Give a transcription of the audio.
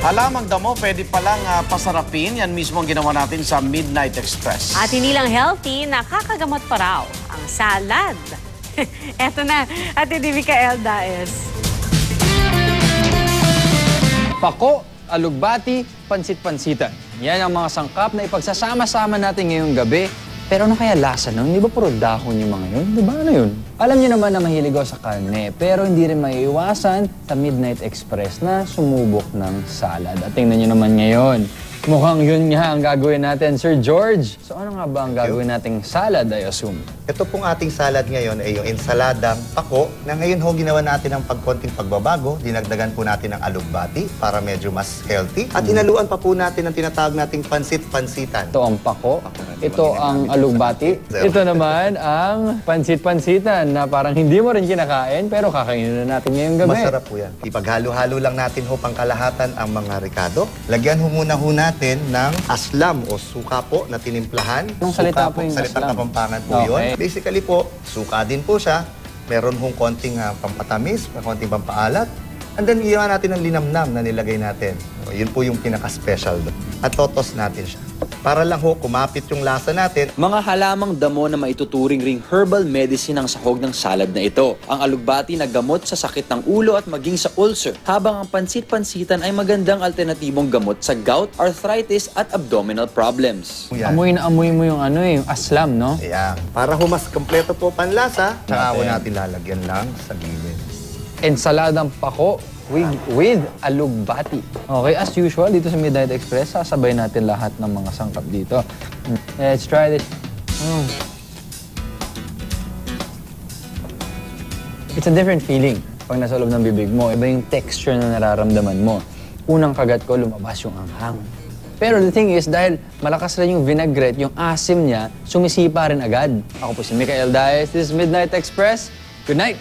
Halamang damo, pwede palang pasarapin. Yan mismo ang ginawa natin sa Midnight Express. At hindi lang healthy, nakakagamot pa raw ang salad. Eto na, Ate Micael Daes. Pako, alugbati, pansit-pansitan. Yan ang mga sangkap na ipagsasama-sama natin ngayong gabi. Pero ano kaya lasa nun? Di ba puro dahon yung mga yun? Di ba ano yun? Alam niyo naman na mahilig ako sa karne, pero hindi rin maiiwasan sa Midnight Express na sumubok ng salad. At tingnan niyo naman ngayon, mukhang yun nga ang gagawin natin, Sir George. So ano nga ba ang gagawin nating salad, I assume? Ito pong ating salad ngayon ay yung ensaladang pako na ngayon ho ginawa natin ng pagkonting pagbabago. Dinagdagan po natin ng alugbati para medyo mas healthy. At hinaluan pa po natin ang tinatawag nating pansit-pansitan. Ito ang pako, ito ang alugbati, ito naman ang pansit-pansitan na parang hindi mo rin kinakain pero kakainin na natin ngayong gabi. Masarap po yan. Ipaghalo-halo lang natin ho pangkalahatan ang mga ricado. Lagyan ho muna ho natin ng aslam o suka po na tinimplahan. Anong salita Suka po yung salitang aslam? Kapampangan po Okay. yun. Basically po, suka din po siya. Meron hong konting pampatamis, konting pampaalat. And then, ginawa natin ng linamnam na nilagay natin. So, yun po yung pinaka-special doon. At totos natin siya. Para lang ho, kumapit yung lasa natin. Mga halamang damo na maituturing ring herbal medicine ang sahog ng salad na ito. Ang alugbati na gamot sa sakit ng ulo at maging sa ulcer, habang ang pansit-pansitan ay magandang alternatibong gamot sa gout, arthritis at abdominal problems. Yan. Amoy na amoy mo yung ano yung aslam, no? Ayan. Para ho, mas kompleto po panlasa, tsaka ho Okay. natin lalagyan lang sa gilid. Ensaladang pako with alugbati. Okay, as usual, dito sa Midnight Express, sasabay natin lahat ng mga sangkap dito. Let's try this. It's a different feeling pag nasa loob ng bibig mo. Iba yung texture na nararamdaman mo. Unang kagat ko, lumabas yung anghang. Pero the thing is, dahil malakas rin yung vinaigrette, yung asim niya, sumisipa rin agad. Ako po si Micael Daes. This is Midnight Express. Good night!